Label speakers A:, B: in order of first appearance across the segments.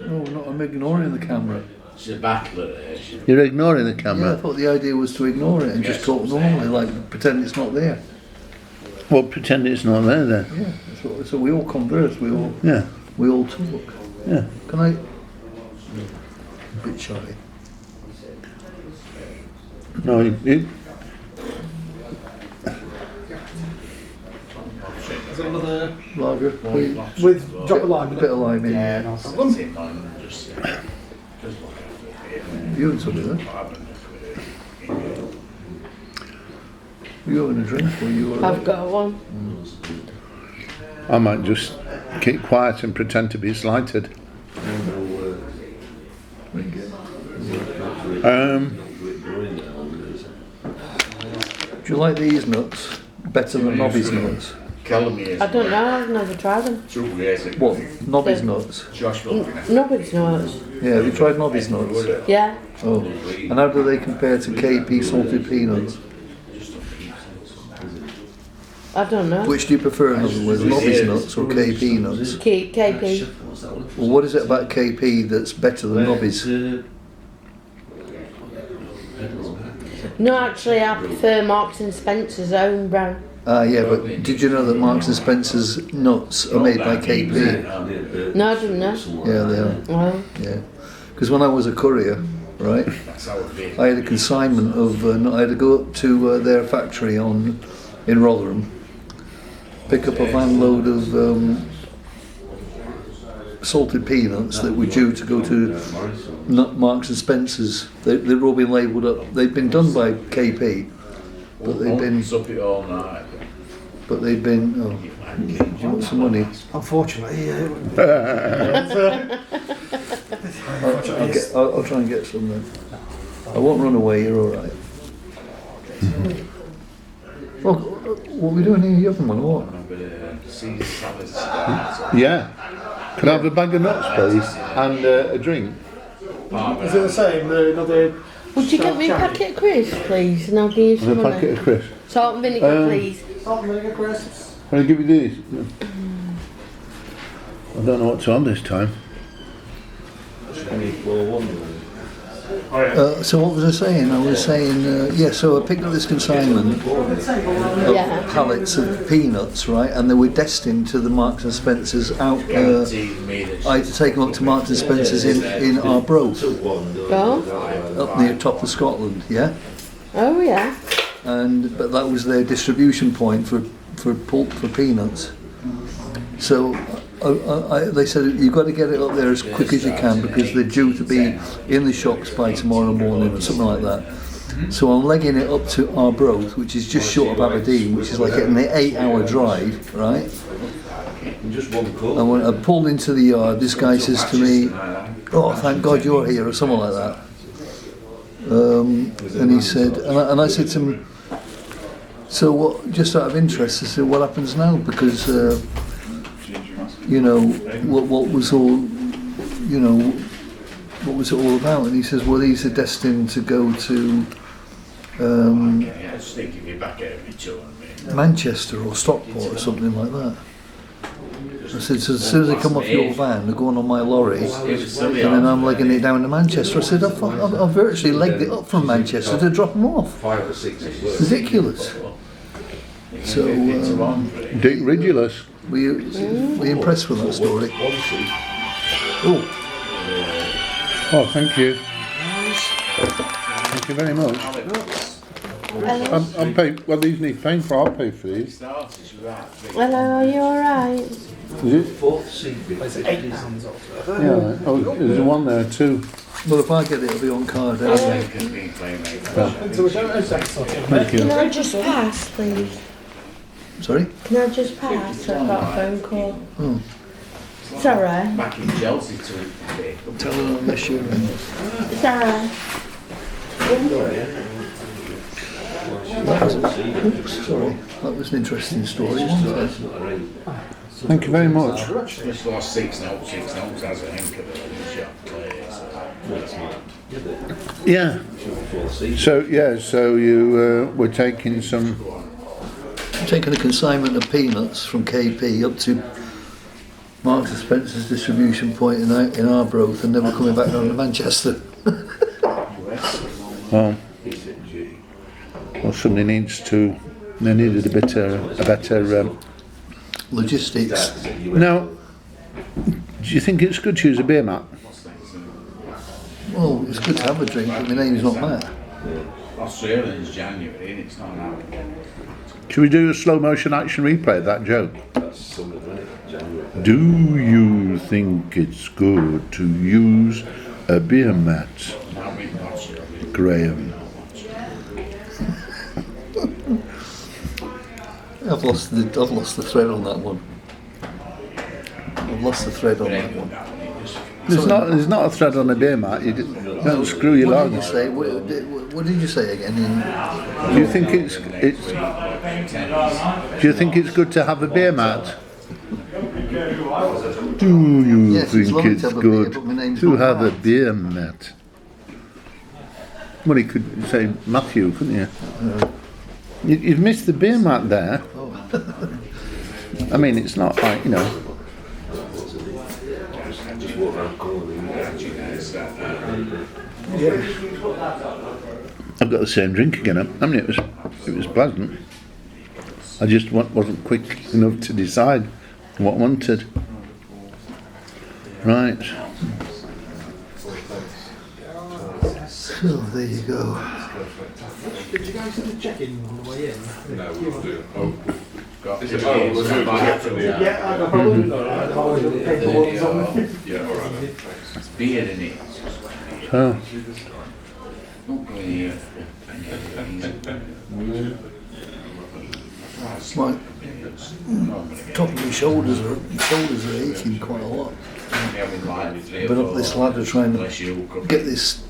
A: No, not. I'm ignoring the camera.
B: It's a battle there.
C: You're ignoring the camera?
A: Yeah, I thought the idea was to ignore it and just talk normally, like pretend it's not there.
C: Well, pretend it's not there then.
A: Yeah, so we all converse, we all talk.
C: Yeah.
A: Can I? A bit shy.
C: No,
D: Is there another
A: Lager, please.
D: with drop a lime in
A: A
D: it?
A: bit of lime in
D: Yeah,
A: there.
D: no problem.
A: You and something then? You having a drink or you alright?
E: I've got one.
C: I might just keep quiet and pretend to be slighted.
A: Do you like these nuts better than Nobby's nuts?
E: I don't know, I've never tried them.
A: What? Nobby's nuts?
E: Nobody's knows.
A: Yeah, have you tried Nobby's nuts?
E: Yeah.
A: Oh. And how do they compare to KP salted peanuts?
E: I don't know.
A: Which do you prefer in other words, Nobby's nuts or KP nuts?
E: KP.
A: Well, what is it about KP that's better than Nobby's?
E: No, actually, I prefer Marks and Spencer's own brand.
A: Yeah, but did you know that Marks and Spencer's nuts are made by KP?
E: No, I didn't know.
A: Yeah, they are.
E: Well,
A: Yeah. Because when I was a courier, right, I had a consignment of, I had to go up to their factory in Rotherham, pick up a van load of salted peanuts that were due to go to Marks and Spencer's. They'd all been labelled up. They'd been done by KP, but they'd been. But they'd been. Oh, do you want some money?
D: Unfortunately,
A: I'll try and get some then. I won't run away. You're all right. Well, what are we doing here? You having one or what?
C: Yeah. Can I have a bag of nuts, please? And a drink?
D: is it the same? Another.
E: would you get me a packet of crisps, please? And I'll give you
C: And
E: some
C: a
E: money.
C: packet of crisps?
E: Salt and vinegar, please.
D: Salt and vinegar crisps.
C: Can I give you these? I don't know what's on this time.
A: So what was I saying? I was saying, so I picked up this consignment of pallets of peanuts, right, and they were destined to the Marks and Spencer's out. I had to take them up to Marks and Spencer's in Arbroath,
E: Oh?
A: up near top of Scotland, yeah.
E: Oh, yeah.
A: But that was their distribution point for pulp for peanuts. So they said you've got to get it up there as quick as you can because they're due to be in the shops by tomorrow morning or something like that. So I'm legging it up to Arbroath, which is just short of Aberdeen, which is like an 8-hour drive, right? And when I pulled into the yard, this guy says to me, "Oh, thank God you're here," or something like that. And he said, and I said to him, "So what? Just out of interest, I said, what happens now? Because what was all, what was it all about?" And he says, "Well, these are destined to go to Manchester or Stockport or something like that." I said, "So as soon as they come off your van, they're going on my lorry, and then I'm legging it down to Manchester." I said, I've virtually legged it up from Manchester to drop them off. Ridiculous. So,
C: Dick Ridulous.
A: were you impressed with that story?
C: Oh, thank you. Thank you very much. I'm paying. Well, these need paying for. I'll pay for these.
E: Hello, are you alright?
C: Is it?
D: It's £8 also.
C: Yeah. Oh, there's one there too.
A: Well, if I get it, it'll be on card anyway.
D: So we don't have that sort of.
C: Thank you.
E: Can I just pass, please?
A: Sorry?
E: Can I just pass? I've got a phone call.
A: Oh.
E: It's alright.
B: Back in Chelsea
A: Tell her I'll miss you.
E: It's alright.
A: Sorry, that was an interesting story, wasn't it?
C: Thank you very much.
B: This last 6 notes has a hink of it.
C: Yeah. So you were taking some.
A: Taking a consignment of peanuts from KP up to Marks and Spencer's distribution point in Arbroath and never coming back down to Manchester.
C: Well, somebody needs to. They needed a better.
A: Logistics.
C: Now, do you think it's good to use a beer mat?
A: Well, it's good to have a drink, but my name's not Matt.
B: Australia's January, and it's not now.
C: Should we do a slow motion action replay of that joke? Do you think it's good to use a beer mat,
B: Now we've got
C: Graham?
A: I've lost the thread on that one. I've lost the thread on that one.
C: There's not a thread on a beer mat. You don't screw your
A: What did you
C: log.
A: say? What did you say again?
C: Do you think it's Do you think it's good to have a beer mat? Do you
A: Yes, it's
C: think
A: lovely
C: it's
A: to have a beer,
C: good
A: but my name's
C: to
A: not
C: have a
A: Matt.
C: beer mat? Well, you could say Matthew, couldn't you? You've missed the beer mat there. I mean, it's not like, you know. I've got the same drink again. I mean, it was pleasant. I just wasn't quick enough to decide what I wanted. Right.
A: So there you go.
D: Did you guys do the check-in on the way in?
B: got
F: Is it? Oh, was it?
D: Yeah, I probably got the paperwork on.
F: Yeah, all right.
B: It's beer in it.
C: So,
B: Not going here.
A: My top of my shoulders are aching quite a lot. Been up this ladder trying to get this.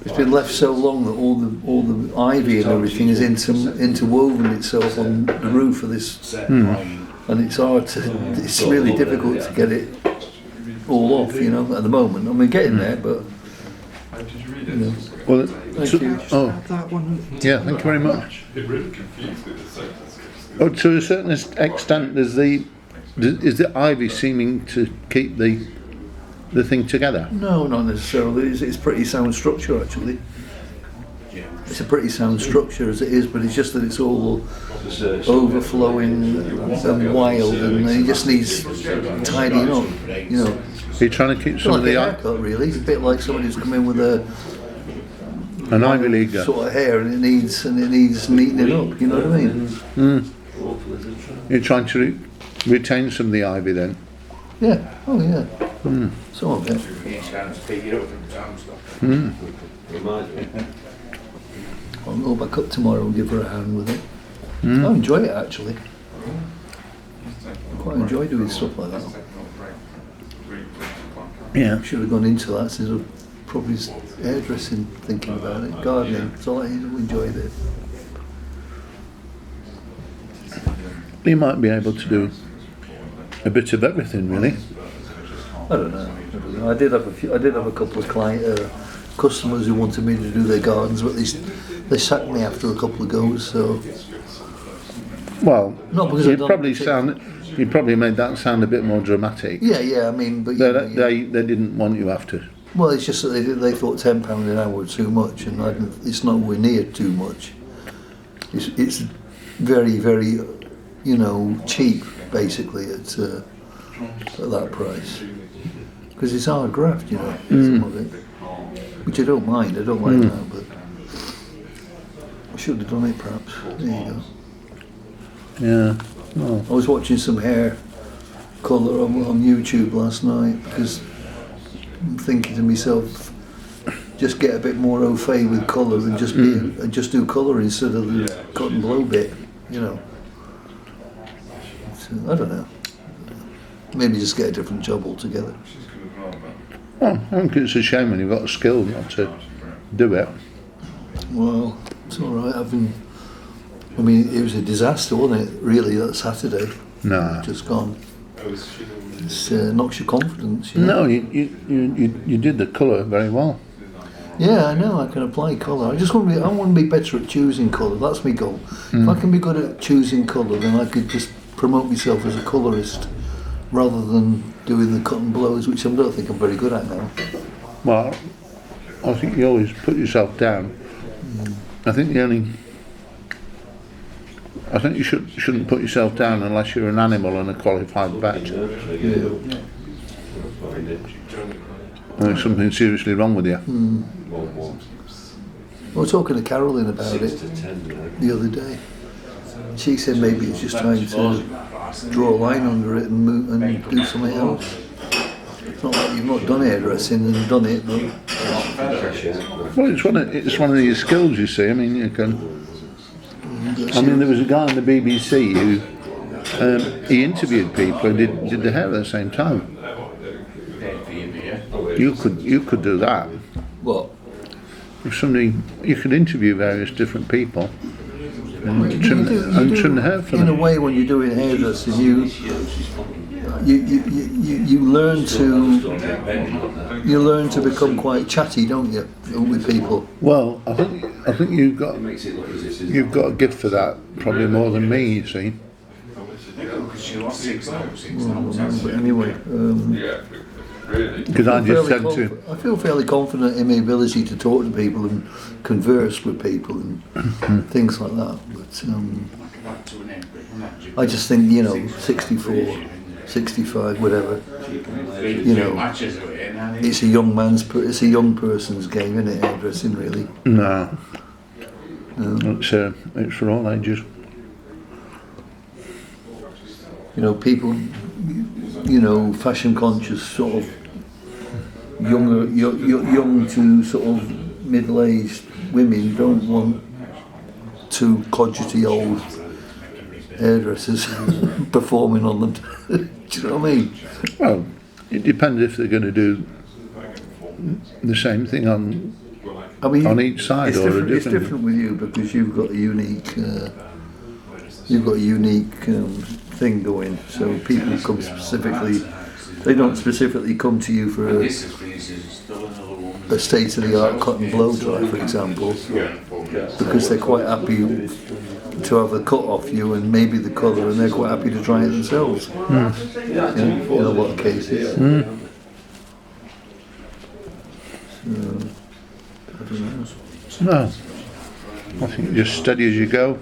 A: It's been left so long that all the ivy and everything is interwoven itself on the roof of this, and it's hard to. It's really difficult to get it all off, you know. At the moment, I mean, getting there, but you know.
C: well,
A: Thank you.
C: oh,
D: That one.
C: yeah, thank you very much.
F: It really confused me, the sentence.
C: Oh, to a certain extent, is the ivy seeming to keep the thing together?
A: No, not necessarily. It's pretty sound structure actually. It's a pretty sound structure as it is, but it's just that it's all overflowing and wild, and it just needs tidying up. You know,
C: Are you trying to keep
A: it's
C: some
A: like
C: of
A: a
C: the
A: haircut really. It's a bit like somebody who's come in with
C: an ivy leaguer?
A: sort of hair, and it needs neatening up. You know what I mean?
C: You're trying to retain some of the ivy then?
A: Yeah. Oh yeah. Some of it. I'll go back up tomorrow and give her a hand with it. I enjoy it actually. I quite enjoy doing stuff like that.
C: Yeah.
A: Should have gone into that since I probably hairdressing, thinking about it. Gardening, that's all I enjoyed it.
C: You might be able to do a bit of everything, really.
A: I don't know. I did have a couple of customers who wanted me to do their gardens, but they sacked me after a couple of goes. So
C: Well,
A: not because
C: you probably made that sound a bit more dramatic.
A: yeah. I mean, but
C: They didn't want you after.
A: well, it's just that they thought £10 an hour was too much, and it's nowhere near too much. It's very, very, you know, cheap basically at that price, because it's hard graft, you know, some of it, which I don't mind. I don't mind that, but I should have done it perhaps. There you go.
C: Yeah. Well,
A: I was watching some hair colour on YouTube last night because I'm thinking to myself, just get a bit more au fait with colour and just do colour instead of the cut and blow bit, you know. So, I don't know. Maybe just get a different job altogether.
C: I think it's a shame when you've got a skill not to do it.
A: Well, it's all right. I mean, it was a disaster, wasn't it? Really, that Saturday.
C: No.
A: Just gone. It knocks your confidence. You know?
C: No, you did the colour very well.
A: Yeah, I know. I can apply colour. I want to be better at choosing colour. That's my goal. If I can be good at choosing colour, then I could just promote myself as a colourist rather than doing the cut and blows, which I don't think I'm very good at now.
C: Well, I think you always put yourself down. I think you shouldn't put yourself down unless you're an animal and a qualified vet. There's something seriously wrong with you.
A: I was talking to Carolyn about it the other day. She said maybe it's just trying to draw a line under it and move and do something else. It's not like you've not done hairdressing and done it, but
C: Well, it's one of your skills, you see. I mean, you can. I mean, there was a guy on the BBC who he interviewed people and did the hair at the same time. You could do that.
A: what?
C: If somebody, you could interview various different people and trim the hair for
A: In a
C: them.
A: way, when you're doing hairdressing, you learn to become quite chatty, don't you, with people?
C: Well, I think you've got a gift for that, probably more than me. You see.
A: But anyway,
C: Because I just said to
A: I feel fairly confident in my ability to talk to people and converse with people and things like that. But I just think, 64, 65, whatever. It's a young person's game, isn't it? Hairdressing, really.
C: no, it's for all ages.
A: People, fashion conscious, sort of young to sort of middle-aged women don't want two codgety old hairdressers performing on them. Do you know what I mean?
C: Well, it depends if they're going to do the same thing on each side or a different.
A: It's different with you because you've got a unique thing going. So people come specifically. They don't specifically come to you for a state-of-the-art cut and blow dry, for example, because they're quite happy to have a cut off you and maybe the colour, and they're quite happy to try it themselves. In a lot of cases. I don't know.
C: No, I think just steady as you go.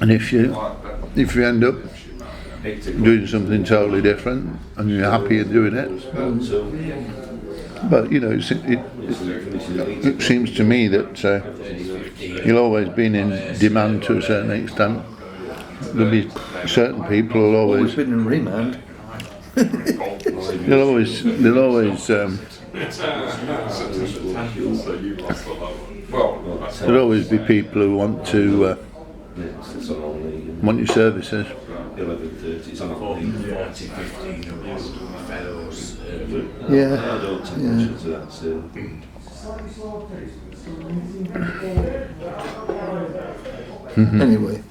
C: And if you end up doing something totally different and you're happy at doing it, but it seems to me that you'll always be in demand to a certain extent. There'll be certain people who'll always
A: been in remand.
C: There'll always be people who want your services.
A: Yeah. Anyway,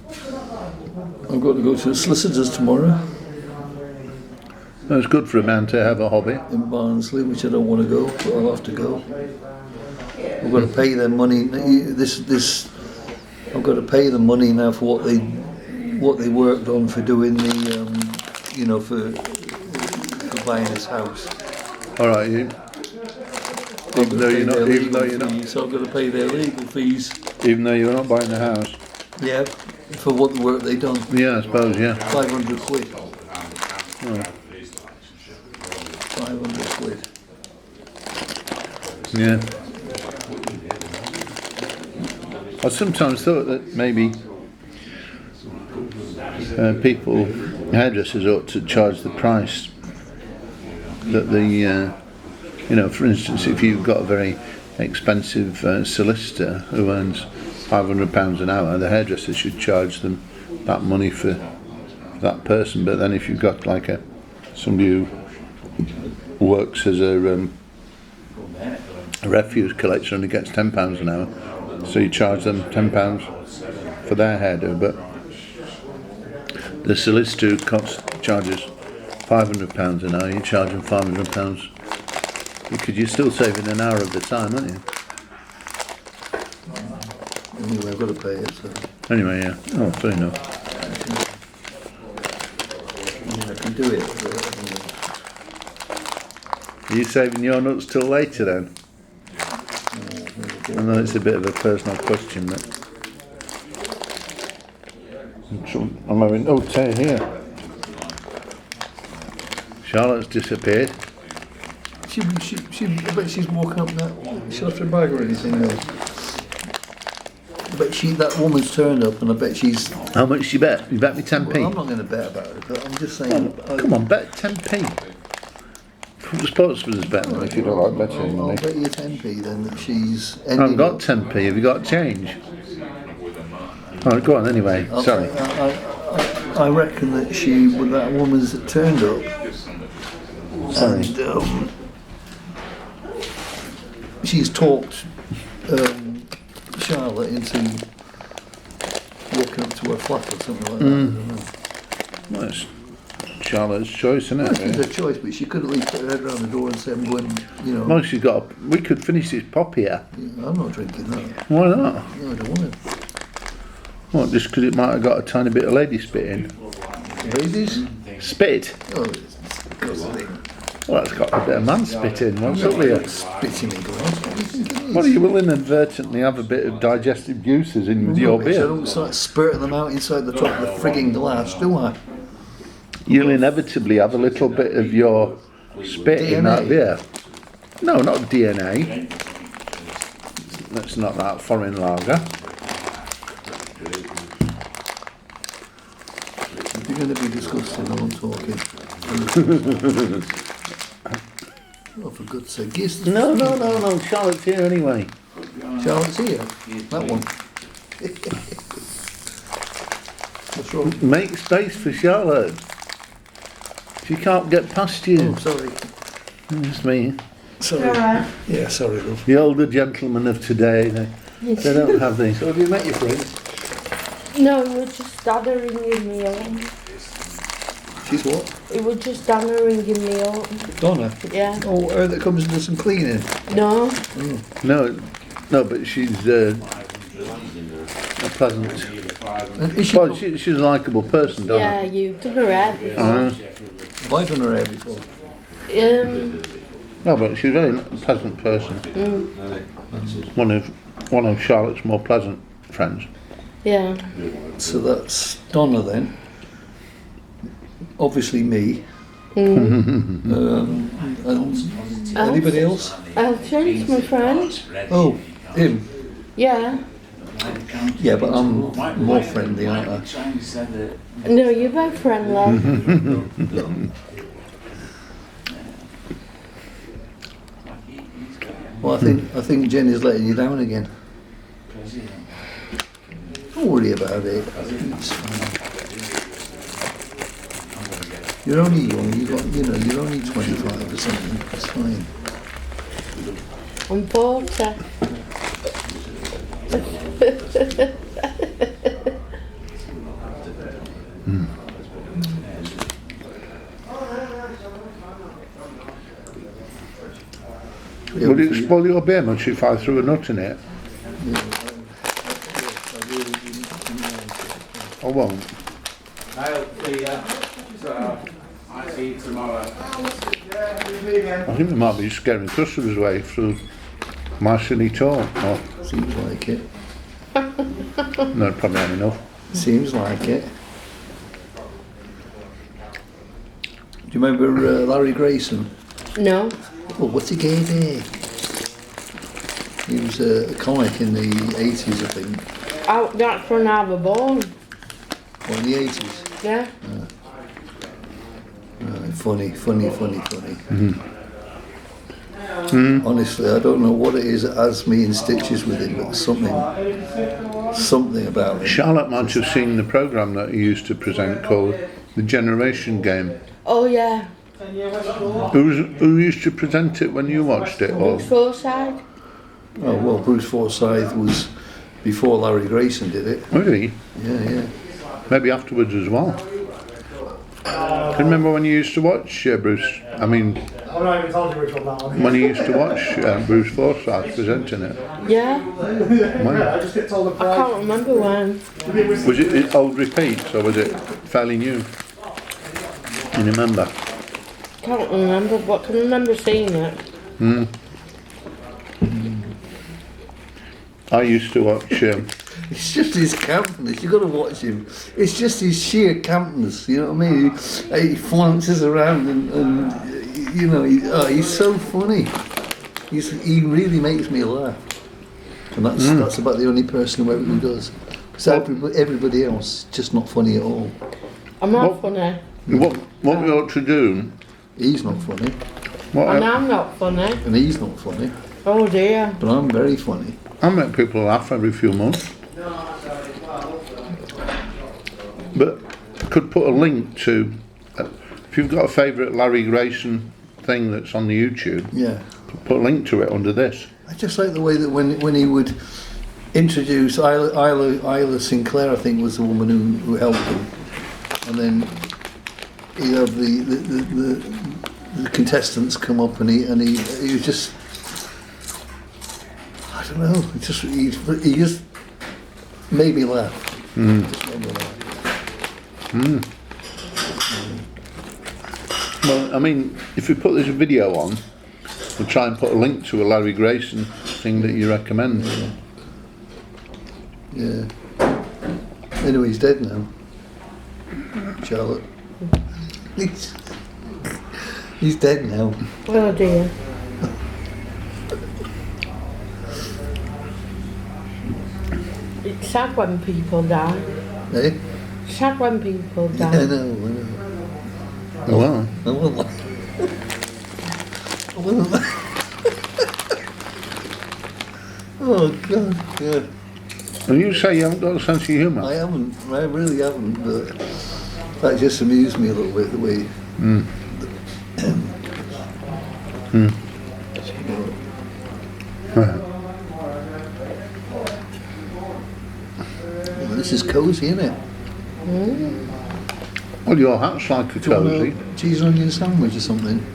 A: I've got to go to the solicitors tomorrow
C: It's good for a man to have a hobby.
A: in Barnsley, which I don't want to go, but I'll have to go. I've got to pay them money. I've got to pay them money now for what they worked on for doing the, for buying this house.
C: All right, even though you're not,
A: So I've got to pay their legal fees.
C: even though you're not buying the house.
A: Yeah, for what the work they done.
C: Yeah, I suppose. Yeah.
A: 500 quid. 500 quid.
C: Yeah. I sometimes thought that maybe hairdressers ought to charge the price that for instance, if you've got a very expensive solicitor who earns £500 an hour, the hairdresser should charge them that money for that person. But then if you've got like somebody who works as a refuse collector and he gets £10 an hour, so you charge them £10 for their hairdo, but the solicitor who charges £500 an hour, you charge them £500 because you're still saving an hour of the time, aren't you?
A: Anyway, I've got to pay it. So.
C: Anyway, yeah. Oh, fair enough.
A: do it.
C: Are you saving your nuts till later then? I know it's a bit of a personal question, but I'm having tea here. Charlotte's disappeared.
A: I bet she's walking up that. She'll have to bag or anything though. I bet that woman's turned up, and I bet she's.
C: How much you bet? You bet me 10p?
A: Well, I'm not going to bet about it, but I'm just saying.
C: Come on, bet 10p. The sportsman's betting them if you don't like betting.
A: I'll bet you 10p then that she's.
C: I haven't got 10p. Have you got change? Oh, go on anyway. Sorry.
A: I reckon that that woman's turned up.
C: Sorry.
A: And she's talked Charlotte into walking up to her flat or something like that. I don't know.
C: Well, it's Charlotte's choice, isn't it?
A: It's a choice, but she could at least put her head around the door and say, I'm going, you know.
C: Well, she's got. We could finish this pop here.
A: I'm not drinking that.
C: Why not?
A: No, I don't want it.
C: What? Just because it might have got a tiny bit of lady spit in.
A: Ladies?
C: Spit?
A: Oh, it's disgusting.
C: Well, that's got a bit of man spit in. What's up with you?
A: Spitting in glass. What do you think it is?
C: Well, you will inadvertently have a bit of digestive juices in with your
A: I
C: beer.
A: don't start spurting them out inside the top of the frigging glass, do I?
C: You'll inevitably have a little bit of your spit in that beer. No, not DNA. That's not that foreign lager.
A: If you're going to be disgusting while I'm talking. Oh, for God's sake. Yes,
C: No. Charlotte's here anyway.
A: Charlotte's here. That one. What's wrong?
C: Make space for Charlotte. She can't get past you.
A: Oh, sorry.
C: It's me.
A: Sorry.
E: Alright.
A: Yeah, sorry, love.
C: The older gentlemen of today, they don't have these.
A: So have you met your friends?
E: No, it was just Dada ringing me up.
A: She's what?
E: It was just Dada ringing me up.
A: Donna?
E: Yeah.
A: Oh, her that comes and does some cleaning.
E: No.
C: No, but she's a pleasant.
A: And is she
C: Well, she's a likeable person, Donna.
E: Yeah, you've done her hair before.
A: Have I done her hair before?
C: No, but she's a very pleasant person. One of Charlotte's more pleasant friends.
E: Yeah.
A: So that's Donna then. Obviously me. And anybody else?
E: Elton's my friend.
A: Oh, him.
E: Yeah.
A: Yeah, but I'm more friendly, aren't I?
E: No, you're both friendly.
A: Well, I think Jen is letting you down again. Don't worry about it. It's fine. You're only young. You're only 25 or something. It's fine.
E: I'm 40.
C: Would it spoil your beer much if I threw a nut in it? I won't.
B: I'll see you. So, I see you tomorrow.
C: I think we might be scaring customers away through my silly talk. Oh,
A: Seems like it.
C: no, probably not enough.
A: Seems like it. Do you remember Larry Grayson?
E: No.
A: Oh, what's he gave there? He was a comic in the 80s, I think.
E: Oh, that's when I was born.
A: Or in the 80s.
E: Yeah.
A: Funny. Honestly, I don't know what it is that has me in stitches with him, but something about it.
C: Charlotte might have seen the programme that he used to present called The Generation Game.
E: Oh, yeah.
C: Who used to present it when you watched it? Or?
E: Forsyth.
A: Oh, well, Bruce Forsyth was before Larry Grayson did it.
C: Really?
A: Yeah.
C: Maybe afterwards as well. Can you remember when you used to watch Bruce? I mean,
D: I've not even told you which one that one.
C: when you used to watch Bruce Forsyth presenting it.
E: Yeah.
C: When?
D: I just get told the
E: I
D: price.
E: can't remember when.
C: Was it old repeats or was it fairly new? You remember?
E: Can't remember, but can remember seeing it.
C: I used to watch.
A: It's just his campness. You've got to watch him. It's just his sheer campness. You know what I mean? He flounces around and you know, he's so funny. He really makes me laugh. And that's about the only person who does. So everybody else just not funny at all.
E: I'm not funny.
C: What we ought to do?
A: He's not funny,
E: And I'm not funny.
A: and he's not funny.
E: Oh dear.
A: But I'm very funny.
C: I make people laugh every few months. But could put a link to, if you've got a favourite Larry Grayson thing that's on the YouTube,
A: Yeah.
C: put a link to it under this.
A: I just like the way that when he would introduce Isla Sinclair, I think was the woman who helped him, and then he'd have the contestants come up and he was just, I don't know, he just made me laugh. Just made me laugh.
C: Well, I mean, if we put this video on, we'll try and put a link to a Larry Grayson thing that you recommend.
A: Yeah. Anyway, he's dead now. Charlotte. He's dead now.
E: Oh dear. It's sad when people die.
A: Eh?
E: Sad when people
A: I
E: die.
A: know.
C: Oh, well.
A: I wouldn't like. I wouldn't like. Oh God, yeah.
C: And you say you haven't got a sense of humour?
A: I haven't. I really haven't. But that just amused me a little bit. The way. Well, this is cosy, isn't it?
C: Well, your hat's like a
A: Do you want
C: cosy.
A: a cheese and onion sandwich or something?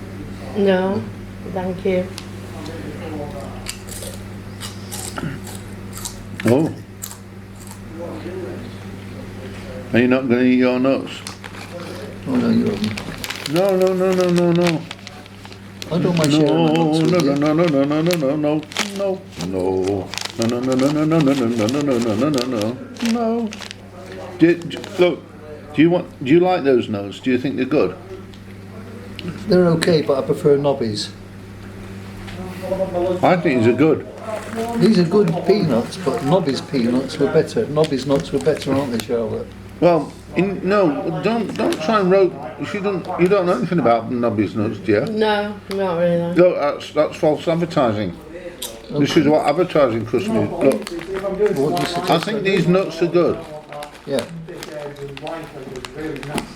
E: No, thank you.
C: Oh. Are you not going to eat your nuts?
A: Oh no, you haven't.
C: No.
A: I don't mind sharing my nuts with you.
C: No. Look, do you like those nuts? Do you think they're good?
A: They're okay, but I prefer knobbies.
C: I think these are good.
A: These are good peanuts, but Nobby's peanuts were better. Nobby's nuts were better, aren't they, Charlotte?
C: Well, no, don't try and rope. You don't know anything about Nobby's nuts, do you?
E: No, not really.
C: Look, that's false advertising. This is what advertising customers. Look,
A: What do you suggest?
C: I think these nuts are good.
A: Yeah.
D: Really nasty.